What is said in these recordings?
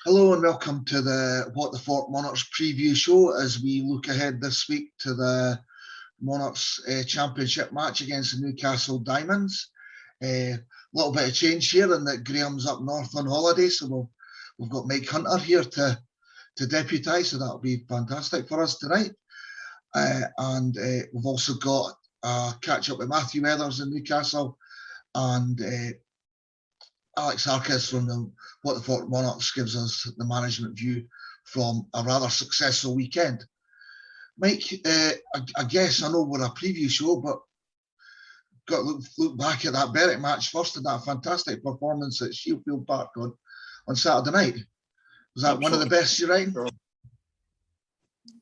Hello and welcome to the What the Fort Monarchs preview show as we look ahead this week to the Monarchs championship match against the Newcastle Diamonds. A little bit of change here in that Graham's up north on holiday, so we've got Mike Hunter here to deputise, so that'll be fantastic for us tonight. And we've also got a catch up with Matthew Weathers in Newcastle and Alex Harkis from the What the Fort Monarchs gives us the management view from a rather successful weekend. Mike, I guess I know we're a preview show, but got to look back at that Berwick match first and that fantastic performance at Sheffield Park on Saturday night. Was that one of the best you reckon? Sure.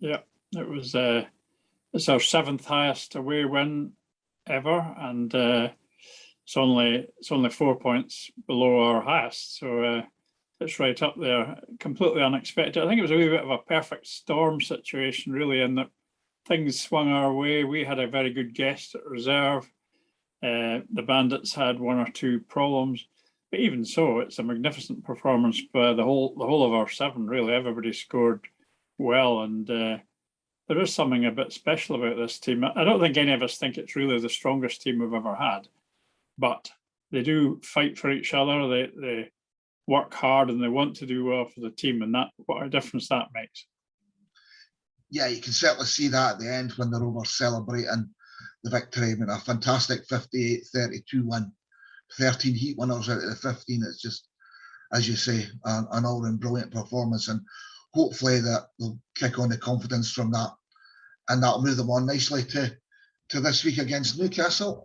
Yeah, it was. It's our 7th highest away win ever, and it's only 4 points below our highest, so it's right up there. Completely unexpected. I think it was a wee bit of a perfect storm situation, really, in that things swung our way. We had a very good guest at reserve. The Bandits had 1 or 2 problems, but even so, it's a magnificent performance by the whole of our 7. Really, everybody scored well, and there is something a bit special about this team. I don't think any of us think it's really the strongest team we've ever had. But they do fight for each other. They work hard and they want to do well for the team, and that what a difference that makes. Yeah, you can certainly see that at the end when they're over celebrating the victory. I mean, a fantastic 58-32 win, 13 heat winners out of the 15. It's just, as you say, an all-round brilliant performance, and hopefully that they'll kick on the confidence from that, and that'll move them on nicely to this week against Newcastle.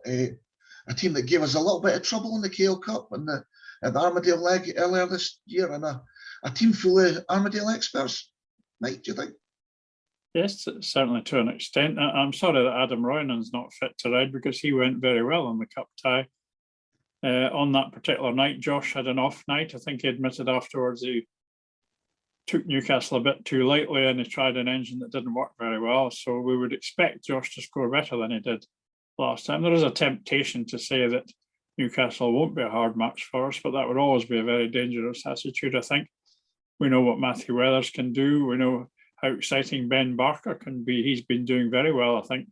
A team that gave us a little bit of trouble in the KO Cup and at the Armadale leg earlier this year, and a team full of Armadale experts. Mike, do you think? Yes, certainly to an extent. I'm sorry that Adam Roynan's not fit to ride because he went very well in the cup tie. On that particular night, Josh had an off night. I think he admitted afterwards he took Newcastle a bit too lightly and he tried an engine that didn't work very well. So we would expect Josh to score better than he did last time. There is a temptation to say that Newcastle won't be a hard match for us, but that would always be a very dangerous attitude, I think. We know what Matthew Weathers can do. We know how exciting Ben Barker can be. He's been doing very well, I think.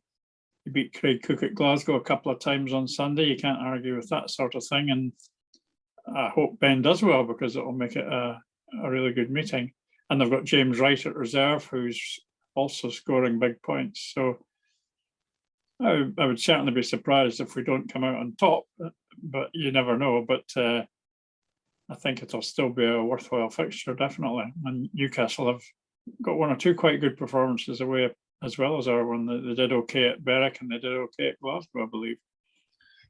He beat Craig Cook at Glasgow a couple of times on Sunday. You can't argue with that sort of thing. And I hope Ben does well because it will make it a really good meeting. And they've got James Wright at reserve, who's also scoring big points. So I would certainly be surprised if we don't come out on top, but you never know. But I think it'll still be a worthwhile fixture, definitely. And Newcastle have got 1 or 2 quite good performances away as well as our one. They did okay at Berwick and they did okay at Glasgow, I believe.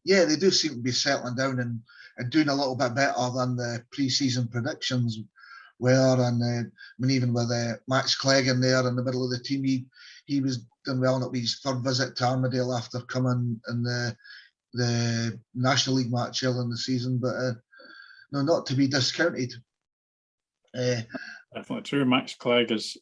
Yeah, they do seem to be settling down and doing a little bit better than the pre-season predictions were. And I mean, even with Max Cleggan there in the middle of the team, he was done well at his 3rd visit to Armadale after coming in the National League match early in the season, but no, not to be discounted. Definitely true. Max Clegg is,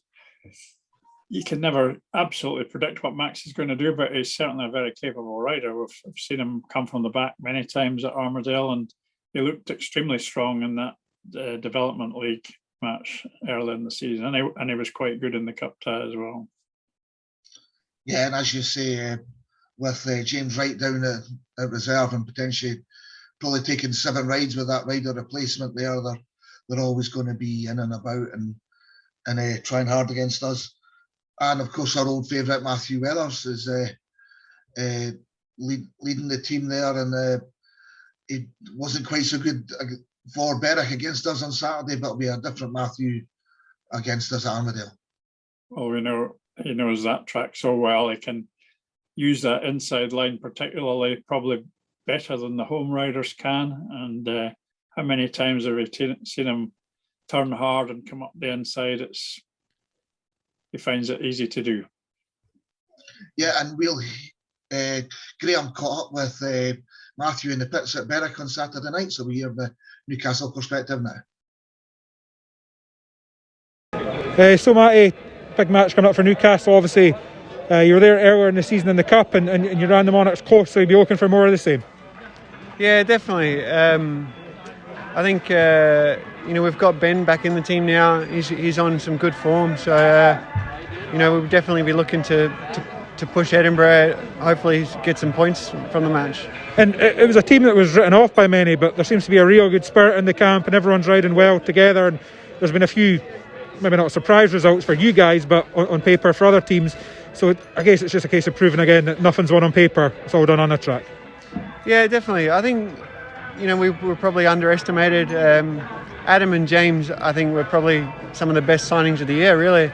you can never absolutely predict what Max is going to do, but he's certainly a very capable rider. We've seen him come from the back many times at Armadale, and he looked extremely strong in that development league match early in the season, and he was quite good in the cup tie as well. Yeah, and as you say, with James Wright down at reserve and potentially probably taking 7 rides with that rider replacement there, they're always going to be in and about and trying hard against us. And of course, our old favourite Matthew Weathers is leading the team there, and it wasn't quite so good for Berwick against us on Saturday, but it'll be a different Matthew against us at Armadale. Well, we know he knows that track so well. He can use that inside line particularly, probably better than the home riders can. And how many times have we seen him turn hard and come up the inside? He finds it easy to do. Yeah, and Graham caught up with Matthew in the pits at Berwick on Saturday night, so we hear the Newcastle perspective now. So Matty, big match coming up for Newcastle. Obviously, you were there earlier in the season in the Cup, and you ran the Monarchs close, so you'd be looking for more of the same. Yeah, definitely. I think we've got Ben back in the team now. He's on some good form, so we'll definitely be looking to push Edinburgh. Hopefully, get some points from the match. And it was a team that was written off by many, but there seems to be a real good spirit in the camp, and everyone's riding well together. And there's been a few, maybe not surprise results for you guys, but on paper for other teams. So I guess it's just a case of proving again that nothing's won on paper; it's all done on the track. Yeah, definitely. I think we were probably underestimated. Adam and James, I think, were probably some of the best signings of the year, really.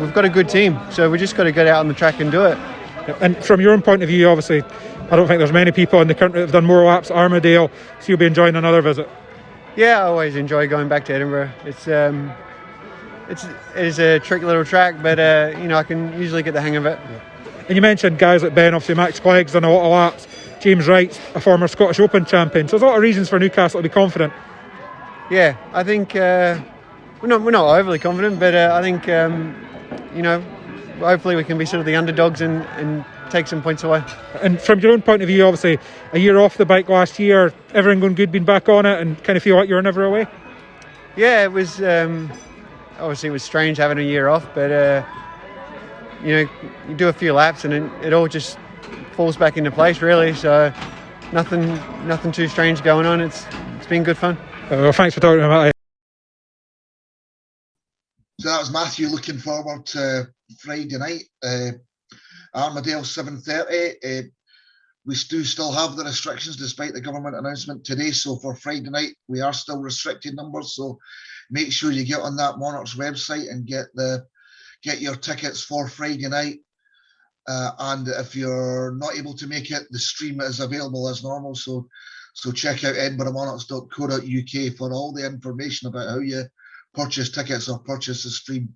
We've got a good team, so we just got to get out on the track and do it. And from your own point of view, obviously, I don't think there's many people in the country that have done more laps at Armadale, so you'll be enjoying another visit. Yeah, I always enjoy going back to Edinburgh. It is a tricky little track, but I can usually get the hang of it. And you mentioned guys like Ben, obviously Max Clegg's done a lot of laps. James Wright's a former Scottish Open champion, so there's a lot of reasons for Newcastle to be confident. Yeah, I think we're not overly confident, but I think hopefully we can be sort of the underdogs and take some points away. And from your own point of view, obviously a year off the bike last year, everything going good, being back on it, and kind of feel like you're never away? Yeah, it was obviously it was strange having a year off, but you do a few laps and it all just falls back into place, really. So nothing too strange going on. It's been good fun. Well, thanks for talking about it. So that was Matthew looking forward to Friday night, Armadale 7:30. We do still have the restrictions despite the government announcement today. So for Friday night, we are still restricted numbers. So make sure you get on that Monarchs website and get your tickets for Friday night. And if you're not able to make it, the stream is available as normal. So check out edinburghmonarchs.co.uk for all the information about how you purchase tickets or purchase the stream.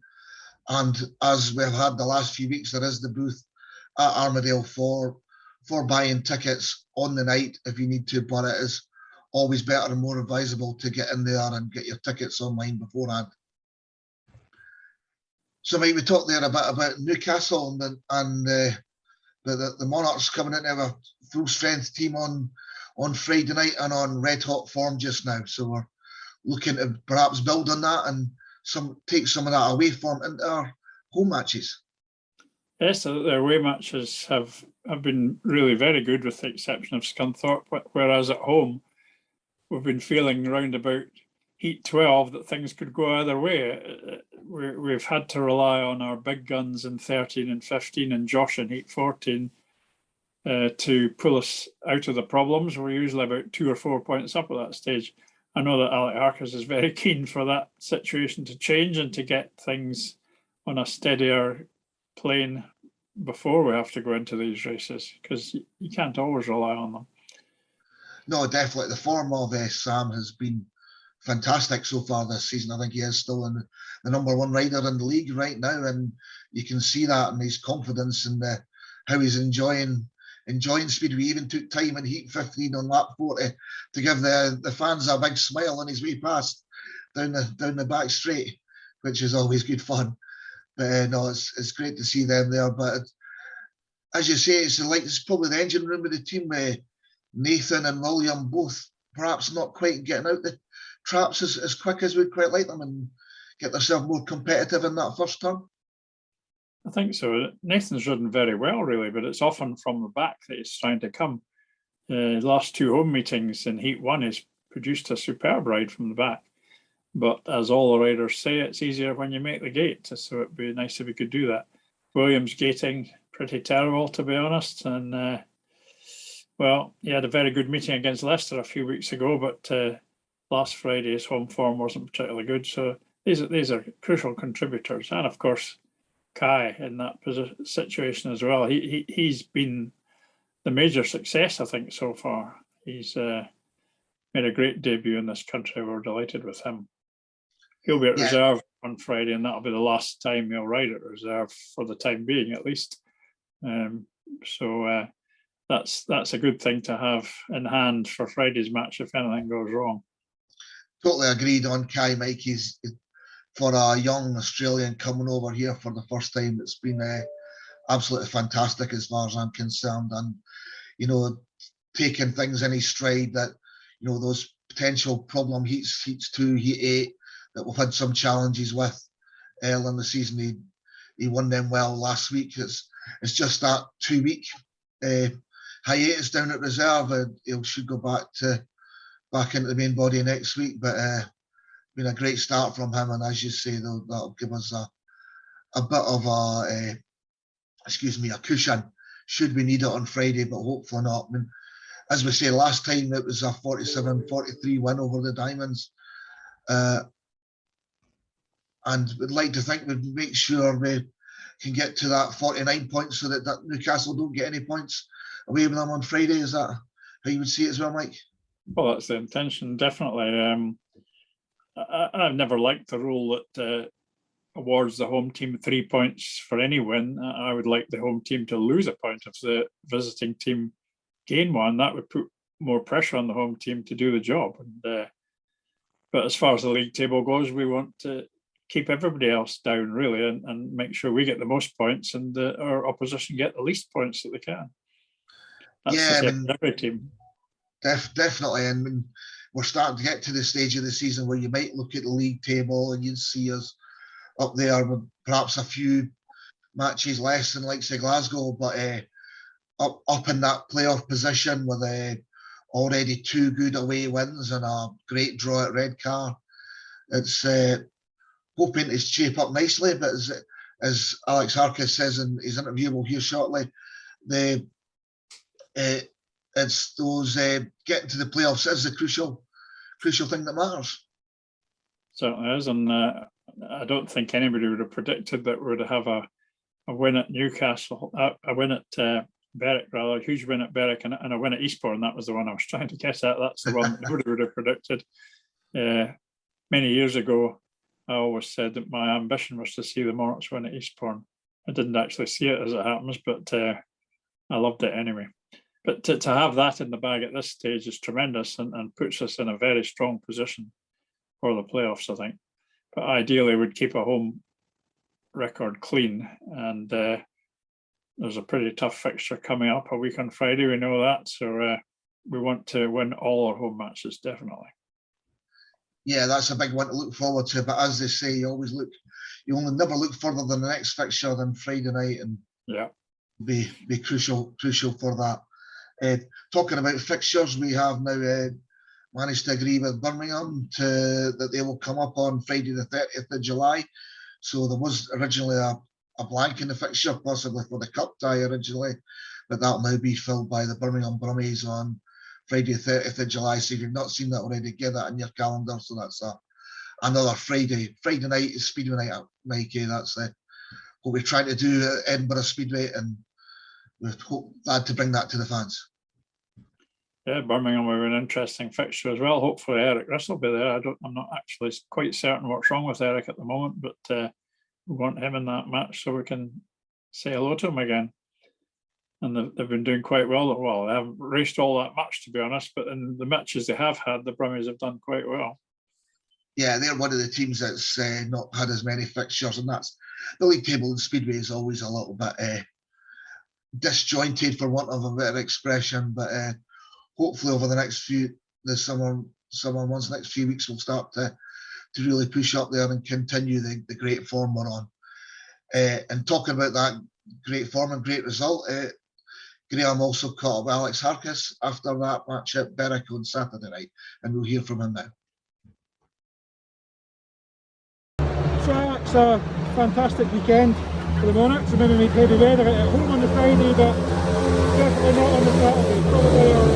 And as we've had the last few weeks, there is the booth at Armadale for buying tickets on the night if you need to, but it is always better and more advisable to get in there and get your tickets online beforehand. So Mike, we talked there a bit about Newcastle and the Monarchs coming into a full strength team on Friday night and on red hot form just now. So we're looking to perhaps build on that and take some of that away form into our home matches. Yes, their away matches have been really very good, with the exception of Scunthorpe, whereas at home we've been feeling round about Heat 12 that things could go either way. We've had to rely on our big guns in 13 and 15 and Josh in Heat 14 to pull us out of the problems. We're usually about 2 or 4 points up at that stage. I know that Alec Harkes is very keen for that situation to change and to get things on a steadier plane before we have to go into these races, because you can't always rely on them. No, definitely. The form of Sam has been fantastic so far this season. I think he is still the number one rider in the league right now, and you can see that in his confidence and how he's enjoying speed. We even took time in Heat 15 on lap 40 to give the fans a big smile on his way past down the back straight, which is always good fun. But no, it's great to see them there. But as you say, it's probably the engine room of the team. Nathan and William both perhaps not quite getting out the traps as quick as we'd quite like them and get themselves more competitive in that first turn. I think so. Nathan's ridden very well, really, but it's often from the back that he's trying to come. Last 2 home meetings in Heat 1, he's produced a superb ride from the back. But as all the riders say, it's easier when you make the gate, so it'd be nice if we could do that. Williams gating, pretty terrible, to be honest. And, he had a very good meeting against Leicester a few weeks ago, but last Friday his home form wasn't particularly good. So these are crucial contributors. And, of course, Kai in that situation as well. He's been the major success, I think, so far. He's made a great debut in this country. We're delighted with him. He'll be at reserve on Friday, and that'll be the last time he'll ride at reserve for the time being, at least. So that's a good thing to have in hand for Friday's match if anything goes wrong. Totally agreed on Kai, Mike. He's, for a young Australian coming over here for the first time, it's been absolutely fantastic as far as I'm concerned. And, taken things in his stride. That those potential problem heats 2, heat 8 that we've had some challenges with early in the season. He won them well last week. It's just that 2-week hiatus down at reserve. He should go back into the main body next week. But been a great start from him, and as you say, that'll give us a bit of a cushion should we need it on Friday, but hopefully not. I mean, as we say, last time it was a 47-43 win over the Diamonds. And we'd like to think we'd make sure we can get to that 49 points so that Newcastle don't get any points away with them on Friday. Is that how you would see it as well, Mike? Well, that's the intention, definitely. I've never liked the rule that awards the home team 3 points for any win. I would like the home team to lose a point if the visiting team gain one. That would put more pressure on the home team to do the job. But as far as the league table goes, we want to keep everybody else down, really, and make sure we get the most points and our opposition get the least points that they can. That's the same for every team. Definitely. And we're starting to get to the stage of the season where you might look at the league table and you'd see us up there with perhaps a few matches less than like say Glasgow, but up in that playoff position with already 2 good away wins and a great draw at Redcar. It's hoping to shape up nicely, but as Alex Harkis says in his interview we'll hear shortly, it's those getting to the playoffs is the crucial thing that matters. Certainly is, and I don't think anybody would have predicted that we would have a win at Newcastle, a win at Berwick, rather, a huge win at Berwick and a win at Eastbourne. That was the one I was trying to get at. That's the one that nobody would have predicted. Many years ago, I always said that my ambition was to see the Monarchs win at Eastbourne. I didn't actually see it as it happens, but I loved it anyway. But to have that in the bag at this stage is tremendous and puts us in a very strong position for the playoffs, I think. But ideally, we'd keep a home record clean. And there's a pretty tough fixture coming up a week on Friday. We know that. So we want to win all our home matches, definitely. Yeah, that's a big one to look forward to. But as they say, you only never look further than the next fixture than Friday night, and be crucial for that. Talking about fixtures, we have now managed to agree with Birmingham that they will come up on Friday the 30th of July. So there was originally a blank in the fixture, possibly for the cup tie originally, but that'll now be filled by the Birmingham Brummies on Friday the 30th of July. So if you've not seen that already, get that in your calendar. So that's another Friday night is Speedway night at Mikey. That's what we're trying to do at Edinburgh Speedway, and we're glad to bring that to the fans. Yeah, Birmingham will be an interesting fixture as well. Hopefully Eric Russell will be there. I'm not actually quite certain what's wrong with Eric at the moment, but we want him in that match so we can say hello to him again. And they've been doing quite well. Well, they haven't raced all that much, to be honest, but in the matches they have had, the Brummies have done quite well. Yeah, they're one of the teams that's not had as many fixtures, and that's the league table in Speedway is always a little bit disjointed, for want of a better expression. But hopefully over the next few months, next few weeks, we'll start to really push up there and continue the great form we're on. And talking about that great form and great result, Graham also caught up with Alex Harkis after that match at Berwick on Saturday night, and we'll hear from him now. So Alex, a fantastic weekend for the Monarchs. Maybe made heavy weather at home on the Friday, but definitely not on the Saturday. Probably our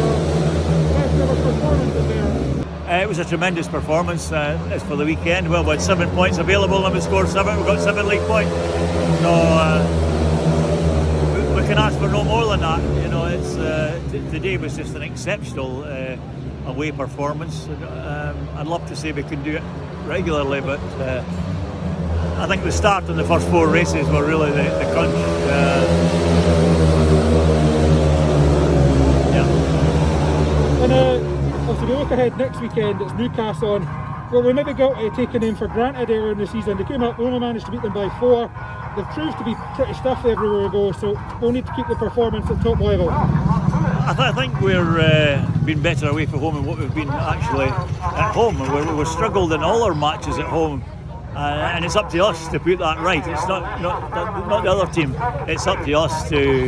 best ever performance there. It was a tremendous performance as for the weekend. Well, we had 7 points available and we scored 7. We got 7 league points. So we can ask for no more than that. You know, it's today was just an exceptional away performance. I'd love to say we can do it regularly, but I think the start in the first 4 races were really the crunch. And if we look ahead next weekend, it's Newcastle on. Well, we maybe got taken in for granted earlier in the season. They came up, we only managed to beat them by 4. They've proved to be pretty stuffy everywhere we go, so we'll need to keep the performance at top level. I think we're been better away from home than what we've been actually at home. We're struggled in all our matches at home, and it's up to us to put that right. It's not the other team. It's up to us to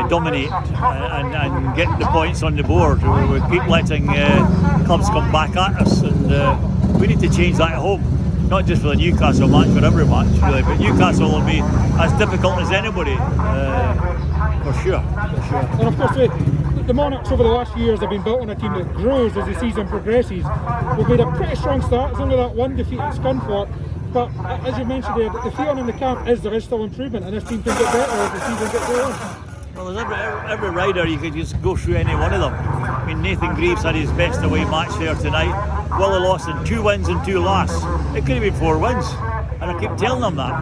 dominate and get the points on the board. We keep letting clubs come back at us, and we need to change that at home. Not just for the Newcastle match, for every match really. But Newcastle will be as difficult as anybody, for sure. And of course, the Monarchs over the last few years have been built on a team that grows as the season progresses. We've made a pretty strong start. It's only that one defeat at Scunthorpe. But as you mentioned there, the feeling in the camp is there is still improvement, and this team can get better as the season gets on. Well, there's every rider, you could just go through any one of them. I mean, Nathan Greaves had his best away match there tonight. Willie Lawson, 2 wins and 2 losses. It could have been 4 wins, and I keep telling them that.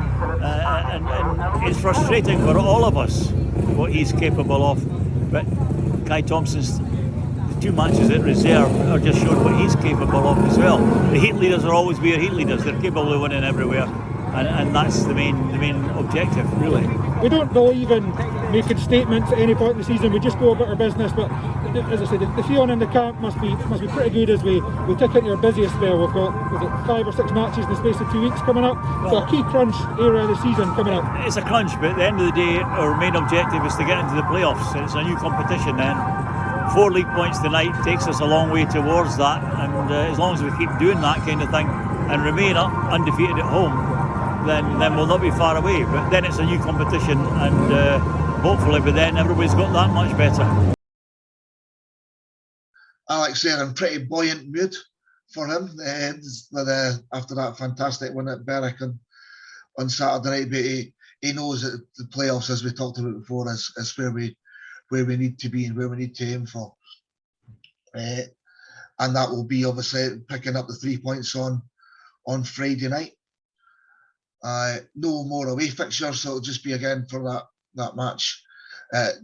And it's frustrating for all of us what he's capable of. But Kai Thompson's the 2 matches at reserve are just showing what he's capable of as well. The heat leaders will always be our heat leaders. They're capable of winning everywhere, and that's the main objective, really. We don't believe in making statements at any point in the season. We just go about our business. But as I said, the feeling in the camp must be pretty good as we tick into our busiest spell. We've got 5 or 6 matches in the space of 2 weeks coming up. So a key crunch area of the season coming up. It's a crunch, but at the end of the day, our main objective is to get into the playoffs. It's a new competition then. 4 league points tonight takes us a long way towards that, and as long as we keep doing that kind of thing and remain undefeated at home, then we'll not be far away. But then it's a new competition, and hopefully by then everybody's got that much better. Alex there in pretty buoyant mood for him after that fantastic win at Berwick on Saturday night. But he knows that the playoffs, as we talked about before, is where we need to be and where we need to aim for. And that will be obviously picking up the 3 points on Friday night. No more away fixtures, so it'll just be again for that match at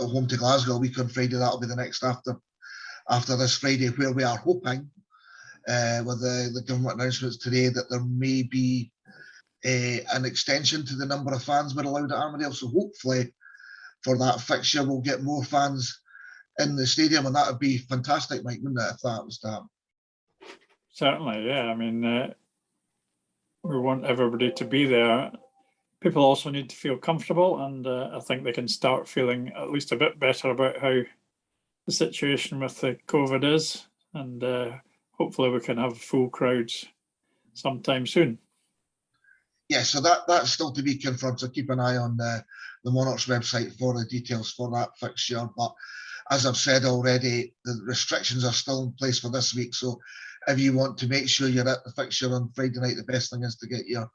home to Glasgow a week on Friday. That'll be the next after this Friday, where we are hoping with the government announcements today that there may be an extension to the number of fans we're allowed at Armadale. So hopefully for that fixture we'll get more fans in the stadium, and that would be fantastic, Mike, wouldn't it, if that was to happen? Certainly, yeah. I mean, we want everybody to be there. People also need to feel comfortable, and I think they can start feeling at least a bit better about how the situation with the COVID is, and hopefully we can have full crowds sometime soon. Yeah, so that's still to be confirmed, so keep an eye on the Monarchs website for the details for that fixture. But as I've said already, the restrictions are still in place for this week, so if you want to make sure you're at the fixture on Friday night, the best thing is to get your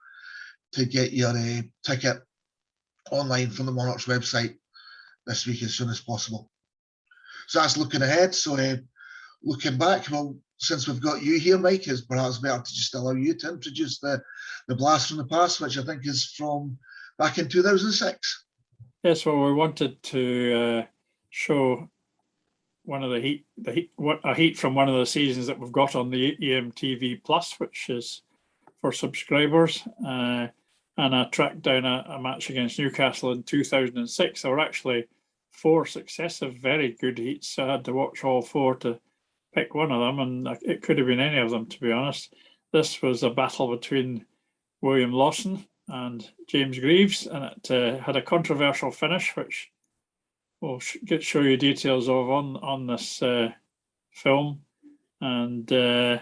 ticket online from the Monarchs website this week as soon as possible. So that's looking ahead. So looking back, well, since we've got you here, Mike, it's perhaps better to just allow you to introduce the blast from the past, which I think is from back in 2006. Yes, well, we wanted to show one of the heat from one of the seasons that we've got on the EMTV Plus, which is for subscribers. And I tracked down a match against Newcastle in 2006. There were actually 4 successive very good heats. So I had to watch all 4 to pick one of them, and it could have been any of them, to be honest. This was a battle between William Lawson and James Greaves, and it had a controversial finish, which we'll show you details of on this film, and we'll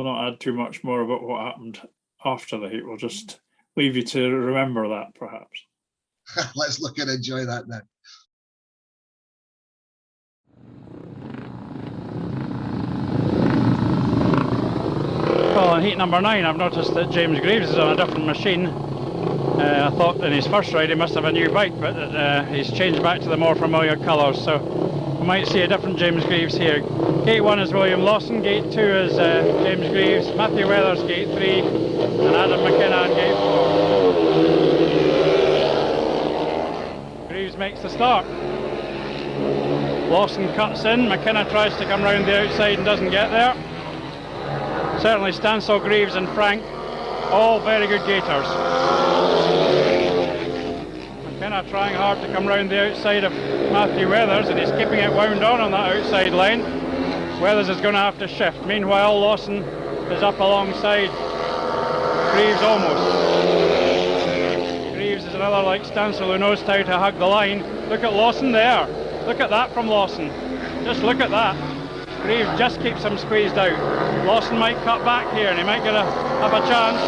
not add too much more about what happened after the heat. We'll just leave you to remember that, perhaps. Let's look and enjoy that now. Well, in heat number 9, I've noticed that James Greaves is on a different machine. I thought in his first ride he must have a new bike, but he's changed back to the more familiar colours, so we might see a different James Greaves here. Gate 1 is William Lawson, Gate 2 is James Greaves, Matthew Weathers Gate 3, and Adam McKenna on Gate 4. Greaves makes the start. Lawson cuts in, McKenna tries to come round the outside and doesn't get there. Certainly Stansell, Greaves and Frank, all very good gators. McKenna trying hard to come round the outside of Matthew Weathers, and he's keeping it wound on that outside line. Weathers is going to have to shift. Meanwhile, Lawson is up alongside Greaves almost. Greaves is another like Stansel who knows how to hug the line. Look at Lawson there. Look at that from Lawson. Just look at that. Greaves just keeps him squeezed out. Lawson might cut back here and he might have a chance.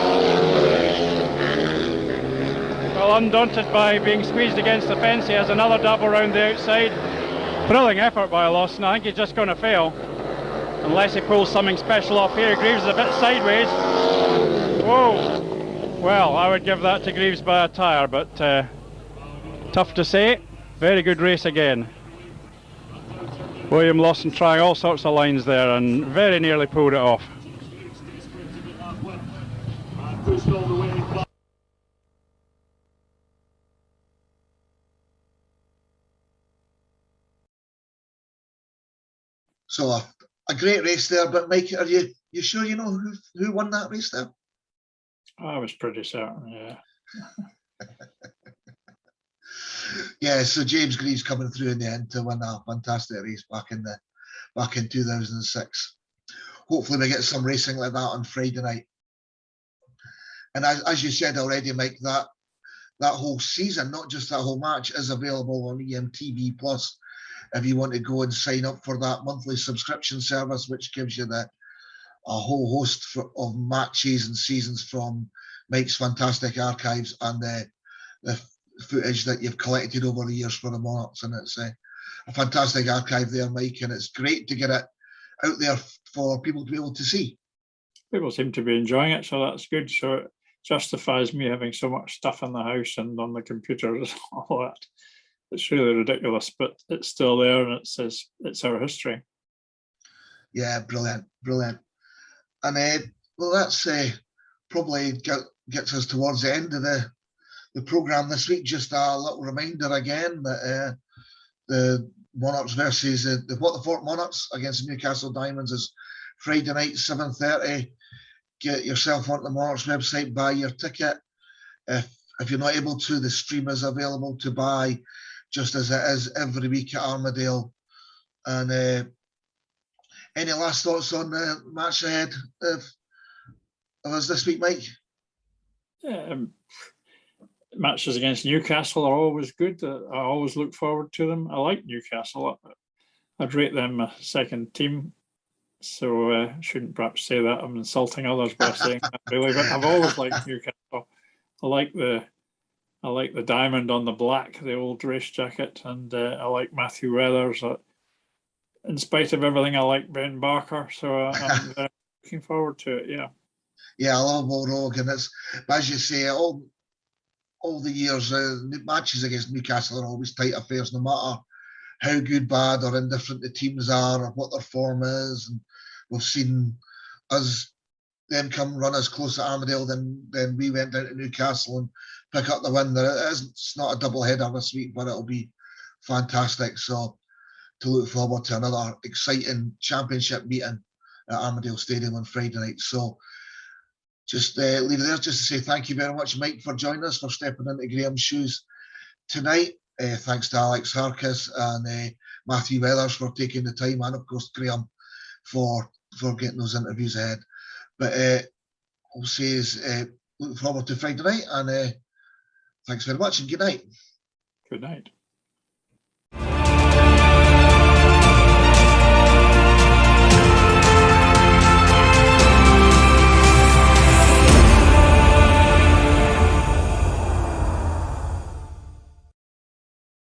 Well, undaunted by being squeezed against the fence, he has another double round the outside. Thrilling effort by Lawson. I think he's just going to fail. Unless he pulls something special off here. Greaves is a bit sideways. Whoa. Well, I would give that to Greaves by a tyre, but tough to say. Very good race again. William Lawson trying all sorts of lines there and very nearly pulled it off. So a great race there, but Mike, are you sure you know who won that race there? I was pretty certain, yeah. Yeah, so James Greaves coming through in the end to win a fantastic race back in 2006. Hopefully we get some racing like that on Friday night. And as you said already, Mike, that whole season, not just that whole match, is available on EMTV Plus if you want to go and sign up for that monthly subscription service, which gives you a whole host of matches and seasons from Mike's fantastic archives and the footage that you've collected over the years for the Monarchs. And it's a fantastic archive there, Mike, and it's great to get it out there for people to be able to see. People seem to be enjoying it, so that's good. So it justifies me having so much stuff in the house and on the computers and all that. It's really ridiculous, but it's still there, and it's our history. Yeah, brilliant. And well, that's probably gets us towards the end of the programme this week. Just a little reminder again that the Monarchs versus the What the Fort Monarchs against the Newcastle Diamonds is Friday night, 7:30. Get yourself onto the Monarchs website, buy your ticket. If you're not able to, the stream is available to buy, just as it is every week at Armadale. And any last thoughts on the match ahead of us this week, Mike? Matches against Newcastle are always good. I always look forward to them. I like Newcastle. I'd rate them a second team. So shouldn't perhaps say that. I'm insulting others by saying that, really. But I've always liked Newcastle. I like the diamond on the black, the old race jacket, and I like Matthew Weathers. In spite of everything, I like Ben Barker. So I'm very looking forward to it. Yeah. Yeah, I love Will Rogue, and it's, as you say, all the years, matches against Newcastle are always tight affairs, no matter how good, bad, or indifferent the teams are, or what their form is. And we've seen them come run as close to Armadale than we went down to Newcastle and pick up the win. It's not a double header this week, but it'll be fantastic. So to look forward to another exciting championship meeting at Armadale Stadium on Friday night. So just leave it there just to say thank you very much, Mike, for joining us, for stepping into Graham's shoes tonight. Thanks to Alex Harkis and Matthew Weathers for taking the time, and of course Graham for getting those interviews ahead. But I'll say is look forward to Friday night, and thanks very much and good night. Good night.